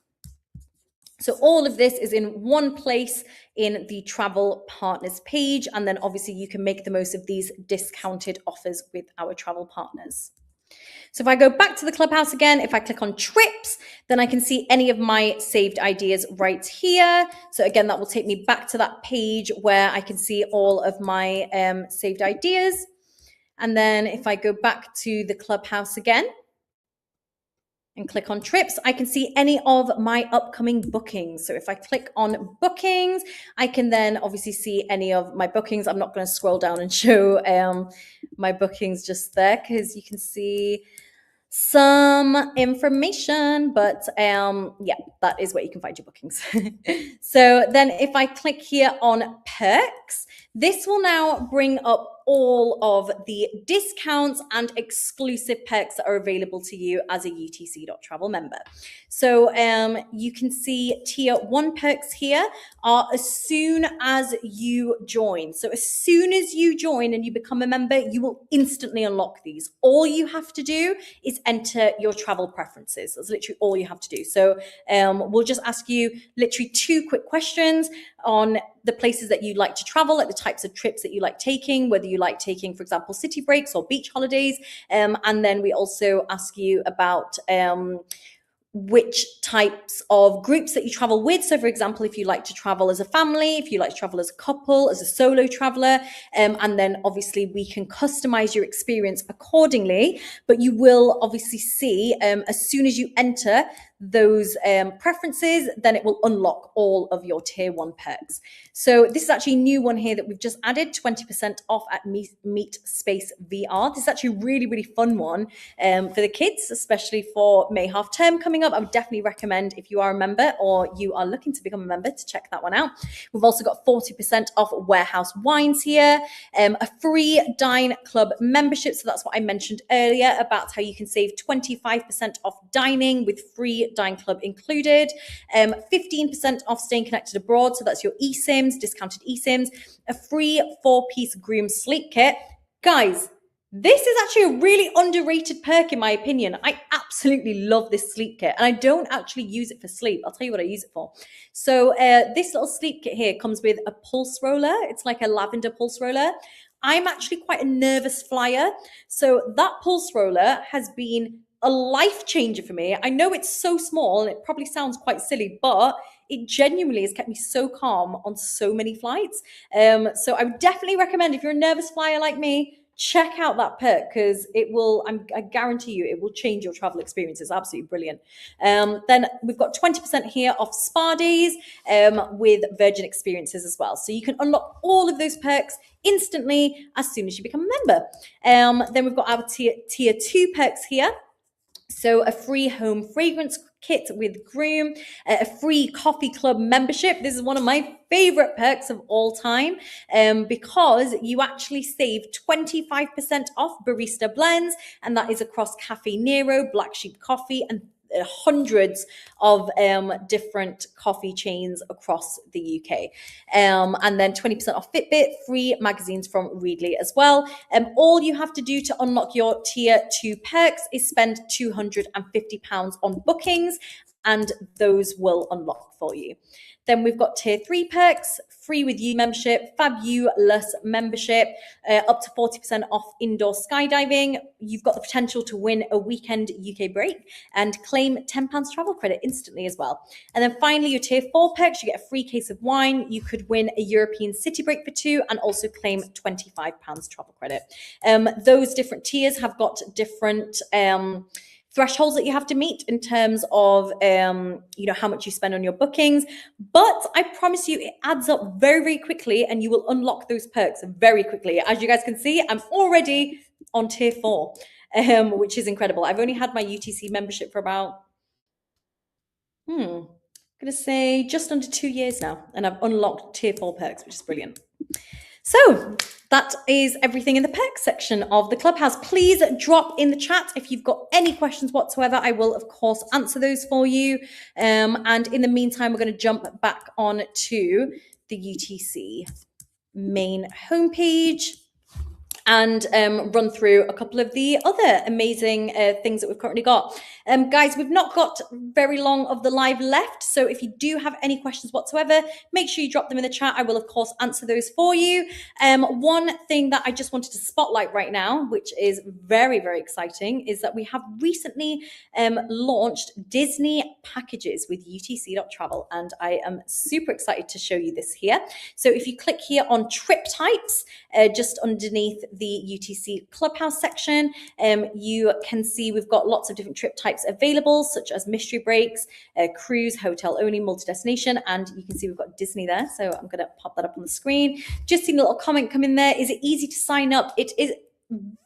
So all of this is in one place in the travel partners page. And then obviously you can make the most of these discounted offers with our travel partners. So if I go back to the Clubhouse again, if I click on trips, then I can see any of my saved ideas right here. So again, that will take me back to that page where I can see all of my saved ideas. And then if I go back to the Clubhouse again, and click on trips, I can see any of my upcoming bookings. So if I click on bookings, I can then obviously see any of my bookings. I'm not going to scroll down and show my bookings just there because you can see some information, but yeah, that is where you can find your bookings. So then if I click here on perks, this will now bring up all of the discounts and exclusive perks that are available to you as a utc.travel member. So you can see tier 1 perks here are as soon as you join. So as soon as you join and you become a member, you will instantly unlock these. All you have to do is enter your travel preferences. That's literally all you have to do. So we'll just ask you literally 2 quick questions on the places that you like to travel, like the types of trips that you like taking, whether you like taking, for example, city breaks or beach holidays. And then we also ask you about which types of groups that you travel with. So, for example, if you like to travel as a family, if you like to travel as a couple, as a solo traveler, and then obviously we can customize your experience accordingly. But you will obviously see as soon as you enter those preferences, then it will unlock all of your tier 1 perks. So this is actually a new one here that we've just added, 20% off at Meet Space VR. This is actually a really, really fun one for the kids, especially for May half term coming up. I would definitely recommend, if you are a member or you are looking to become a member, to check that one out. We've also got 40% off warehouse wines here, a free Dine Club membership. So that's what I mentioned earlier about how you can save 25% off dining with free Dine Club included, 15% off staying connected abroad. So that's your eSIMs, discounted eSIMs, a free 4-piece groom sleep kit. Guys, this is actually a really underrated perk in my opinion. I absolutely love this sleep kit, and I don't actually use it for sleep. I'll tell you what I use it for. So this little sleep kit here comes with a pulse roller. It's like a lavender pulse roller. I'm actually quite a nervous flyer, so that pulse roller has been a life changer for me. I know it's so small and it probably sounds quite silly, but it genuinely has kept me so calm on so many flights. So I would definitely recommend, if you're a nervous flyer like me, check out that perk, because it will, I guarantee you, it will change your travel experience. It's absolutely brilliant. Then we've got 20% here off spa days with Virgin Experiences as well. So you can unlock all of those perks instantly as soon as you become a member. Then we've got our tier 2 perks here. So a free home fragrance kit with groom, a free coffee club membership. This is one of my favorite perks of all time because you actually save 25% off barista blends, and that is across Cafe Nero, Black Sheep Coffee, and hundreds of different coffee chains across the UK. And then 20% off Fitbit, free magazines from Readly as well. All you have to do to unlock your tier 2 perks is spend £250 on bookings, and those will unlock for you. Then we've got tier 3 perks, free with you membership, fabulous membership, up to 40% off indoor skydiving. You've got the potential to win a weekend UK break and claim £10 travel credit instantly as well. And then finally, your tier 4 perks, you get a free case of wine. You could win a European city break for 2 and also claim £25 travel credit. Those different tiers have got different thresholds that you have to meet in terms of how much you spend on your bookings, but I promise you it adds up very, very quickly, and you will unlock those perks very quickly. As you guys can see, I'm already on tier 4, which is incredible. I've only had my UTC membership for about I'm gonna say just under 2 years now, and I've unlocked tier 4 perks, which is brilliant. So that is everything in the perks section of the Clubhouse. Please drop in the chat if you've got any questions whatsoever. I will, of course, answer those for you. And in the meantime, we're going to jump back on to the UTC main homepage and run through a couple of the other amazing things that we've currently got. Guys, we've not got very long of the live left, so if you do have any questions whatsoever, make sure you drop them in the chat. I will, of course, answer those for you. One thing that I just wanted to spotlight right now, which is very, very exciting, is that we have recently launched Disney packages with utc.travel, and I am super excited to show you this here. So if you click here on trip types, just underneath the UTC Clubhouse section, you can see we've got lots of different trip types available, such as mystery breaks, cruise, hotel only, multi-destination, and you can see we've got Disney there. So I'm going to pop that up on the screen. Just seen a little comment come in there. Is it easy to sign up? It is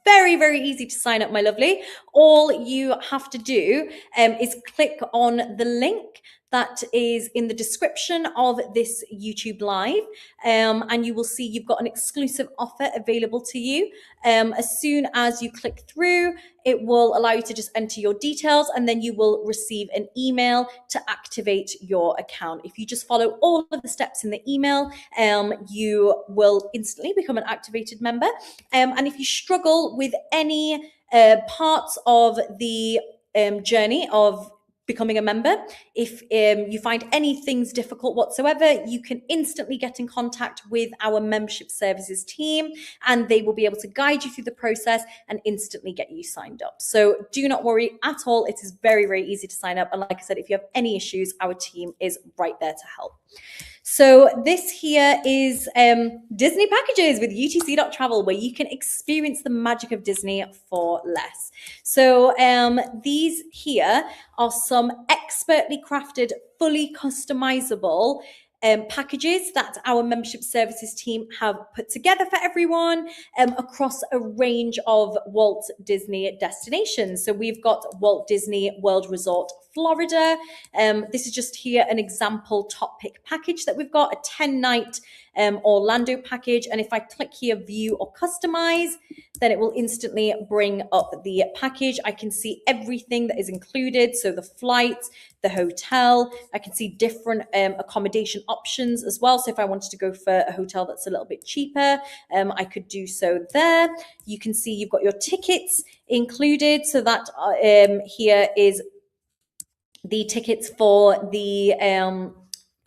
very, very easy to sign up, my lovely. All you have to do is click on the link that is in the description of this YouTube live, and you will see you've got an exclusive offer available to you. As soon as you click through, it will allow you to just enter your details, and then you will receive an email to activate your account. If you just follow all of the steps in the email, you will instantly become an activated member. And if you struggle with any parts of the journey of becoming a member. If you find any things difficult whatsoever, you can instantly get in contact with our membership services team, and they will be able to guide you through the process and instantly get you signed up. So do not worry at all. It is very, very easy to sign up. And like I said, if you have any issues, our team is right there to help. So this here is Disney packages with utc.travel, where you can experience the magic of Disney for less. So these here are some expertly crafted, fully customizable packages that our membership services team have put together for everyone across a range of Walt Disney destinations. So we've got Walt Disney World Resort Florida. This is just here an example top pick package that we've got, a 10-night Orlando package. And if I click here, view or customize, then it will instantly bring up the package. I can see everything that is included. So the flight, the hotel, I can see different accommodation options as well. So if I wanted to go for a hotel that's a little bit cheaper, I could do so there. You can see you've got your tickets included. So that here is the tickets for the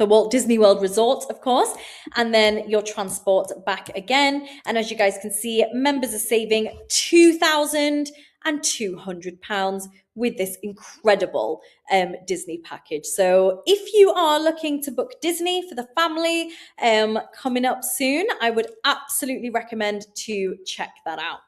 Walt Disney World Resort, of course, and then your transport back again. And as you guys can see, members are saving £2,200 with this incredible Disney package. So if you are looking to book Disney for the family coming up soon, I would absolutely recommend to check that out.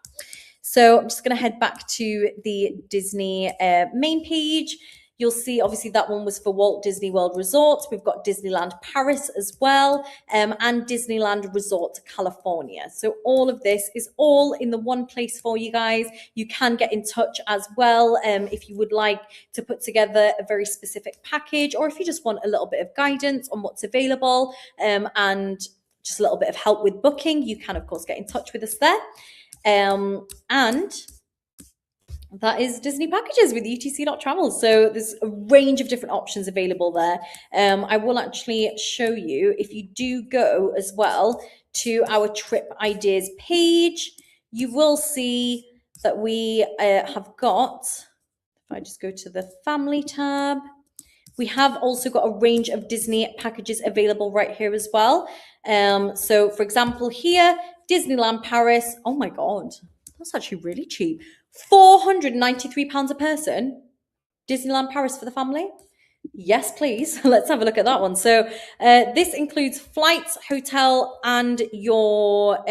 So I'm just going to head back to the Disney main page. You'll see, obviously, that one was for Walt Disney World Resort. We've got Disneyland Paris as well, and Disneyland Resort California. So all of this is all in the one place for you guys. You can get in touch as well if you would like to put together a very specific package, or if you just want a little bit of guidance on what's available and just a little bit of help with booking, you can, of course, get in touch with us there. And that is Disney packages with utc.travel. So there's a range of different options available there. I will actually show you, if you do go as well to our trip ideas page, you will see that we have got, if I just go to the family tab, we have also got a range of Disney packages available right here as well. So for example, here, Disneyland Paris. Oh my God, that's actually really cheap. £493 a person. Disneyland Paris for the family. Yes, please. Let's have a look at that one. So this includes flights, hotel, and your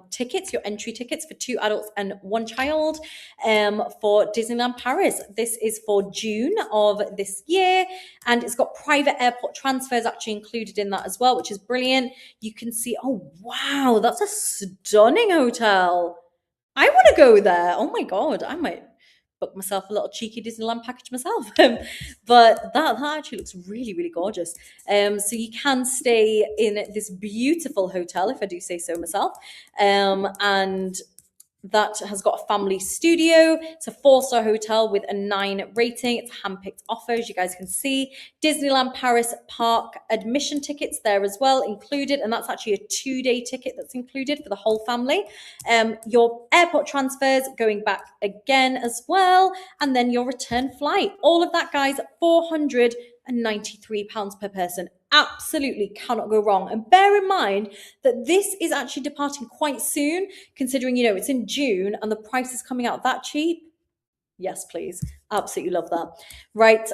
tickets, your entry tickets for 2 adults and 1 child for Disneyland Paris. This is for June of this year, and it's got private airport transfers actually included in that as well, which is brilliant. You can see, oh wow, that's a stunning hotel. I want to go there. Oh my God, I might book myself a little cheeky Disneyland package myself. But that actually looks really, really gorgeous. So you can stay in this beautiful hotel, if I do say so myself. And that has got a family studio. It's a 4-star hotel with a 9 rating. It's handpicked offers, you guys can see. Disneyland Paris park admission tickets there as well included, and that's actually a 2-day ticket that's included for the whole family. Your airport transfers going back again as well, and then your return flight. All of that, guys, £493 per person. Absolutely cannot go wrong. And bear in mind that this is actually departing quite soon, considering, you know, it's in June and the price is coming out that cheap. Yes, please. Absolutely love that. Right.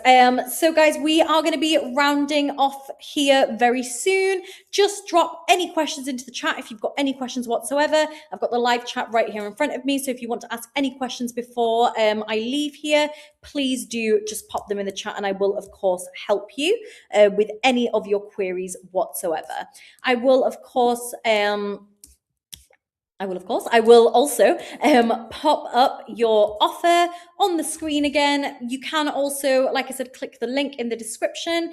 So guys, we are going to be rounding off here very soon. Just drop any questions into the chat if you've got any questions whatsoever. I've got the live chat right here in front of me. So if you want to ask any questions before I leave here, please do just pop them in the chat, and I will, of course, help you with any of your queries whatsoever. I will, of course, I will also pop up your offer on the screen again. You can also, like I said, click the link in the description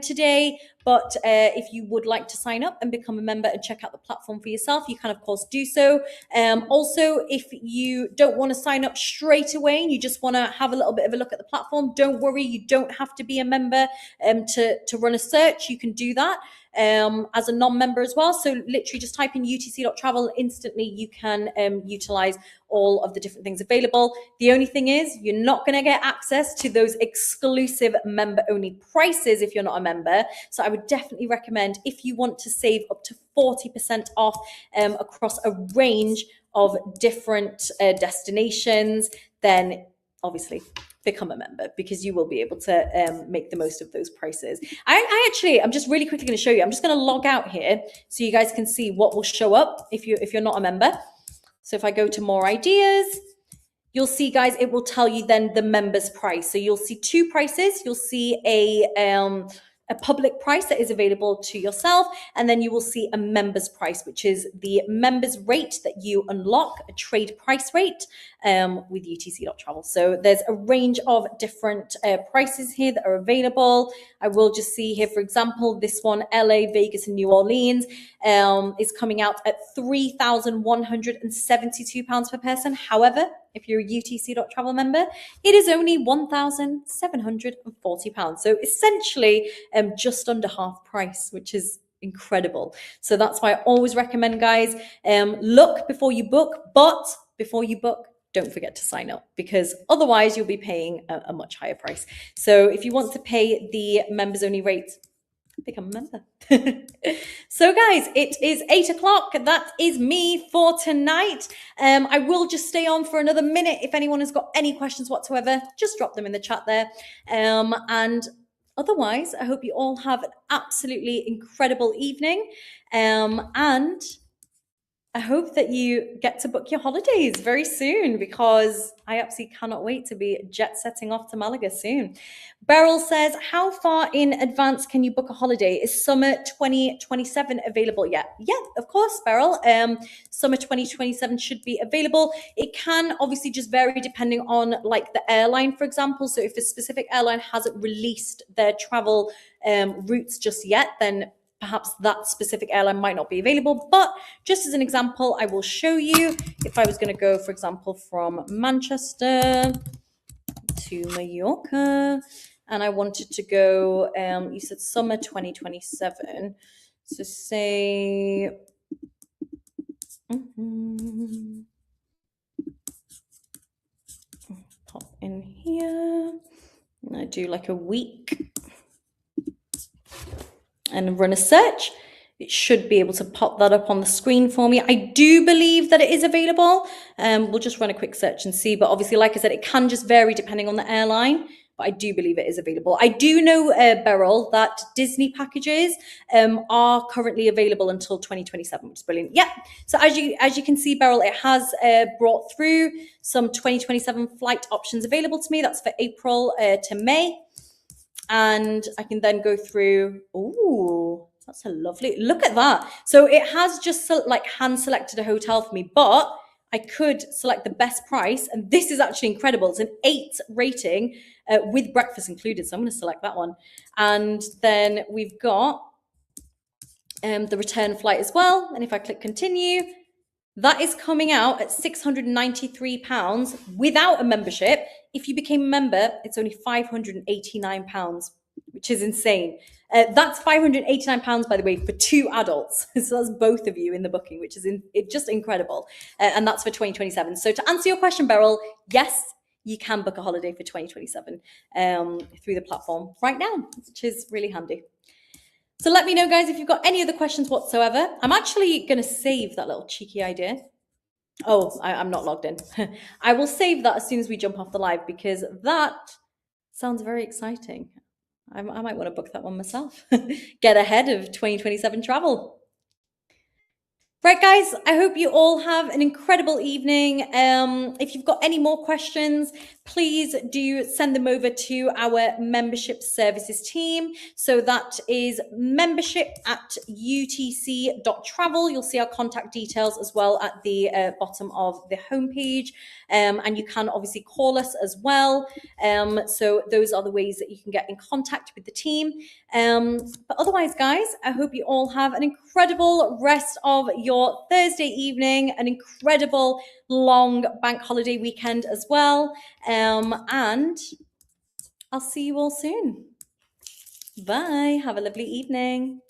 today. But if you would like to sign up and become a member and check out the platform for yourself, you can, of course, do so. Also, if you don't want to sign up straight away and you just want to have a little bit of a look at the platform, don't worry. You don't have to be a member to run a search. You can do that as a non-member as well. So literally just type in utc.travel. Instantly you can utilize all of the different things available. The only thing is you're not going to get access to those exclusive member only prices if you're not a member. So I would definitely recommend, if you want to save up to 40% off across a range of different destinations, then obviously become a member, because you will be able to make the most of those prices. I'm just really quickly going to show you. I'm just going to log out here so you guys can see what will show up if you're not a member. So if I go to more ideas, you'll see, guys, it will tell you then the member's price. So you'll see two prices. You'll see a public price that is available to yourself, and then you will see a member's price, which is the member's rate that you unlock, a trade price rate with utc.travel. So there's a range of different prices here that are available. I will just see here, for example, this one, LA, Vegas, and New Orleans, is coming out at £3,172 per person. However, if you're a utc.travel member, it is only £1,740. So essentially just under half price, which is incredible. So that's why I always recommend, guys, look before you book, but before you book, don't forget to sign up, because otherwise you'll be paying a much higher price. So if you want to pay the members only rate, become a member. So guys, it is 8 o'clock. That is me for tonight. I will just stay on for another minute. If anyone has got any questions whatsoever, just drop them in the chat there. And otherwise, I hope you all have an absolutely incredible evening. And I hope that you get to book your holidays very soon, because I absolutely cannot wait to be jet setting off to Malaga soon. Beryl says, how far in advance can you book a holiday? Is summer 2027 available yet? Yeah, of course, Beryl. Summer 2027 should be available. It can obviously just vary depending on like the airline, for example. So if a specific airline hasn't released their travel routes just yet, then perhaps that specific airline might not be available. But just as an example, I will show you, if I was going to go, for example, from Manchester to Mallorca, and I wanted to go, you said summer 2027. So say, pop in here, and I do like a week and run a search. It should be able to pop that up on the screen for me. I do believe that it is available. We'll just run a quick search and see. But obviously, like I said, it can just vary depending on the airline. But I do believe it is available. I do know, Beryl, that Disney packages are currently available until 2027, which is brilliant. Yeah. So as you can see, Beryl, it has brought through some 2027 flight options available to me. That's for April to May. And I can then go through. Ooh, that's a lovely, look at that. So it has just like hand selected a hotel for me, but I could select the best price. And this is actually incredible. It's an 8 rating with breakfast included. So I'm going to select that one. And then we've got the return flight as well. And if I click continue, that is coming out at £693 without a membership. If you became a member, it's only £589, which is insane. That's £589, by the way, for 2 adults. So that's both of you in the booking, which is just incredible. And that's for 2027. So to answer your question, Beryl, yes, you can book a holiday for 2027 through the platform right now, which is really handy. So let me know, guys, if you've got any other questions whatsoever. I'm actually going to save that little cheeky idea. Oh, I'm not logged in. I will save that as soon as we jump off the live, because that sounds very exciting. I might want to book that one myself. Get ahead of 2027 travel. Right, guys, I hope you all have an incredible evening. If you've got any more questions, please do send them over to our membership services team. So that is membership@utc.travel. You'll see our contact details as well at the bottom of the homepage. And you can obviously call us as well. So those are the ways that you can get in contact with the team. But otherwise, guys, I hope you all have an incredible rest of your Thursday evening, an incredible long bank holiday weekend as well. And I'll see you all soon. Bye. Have a lovely evening.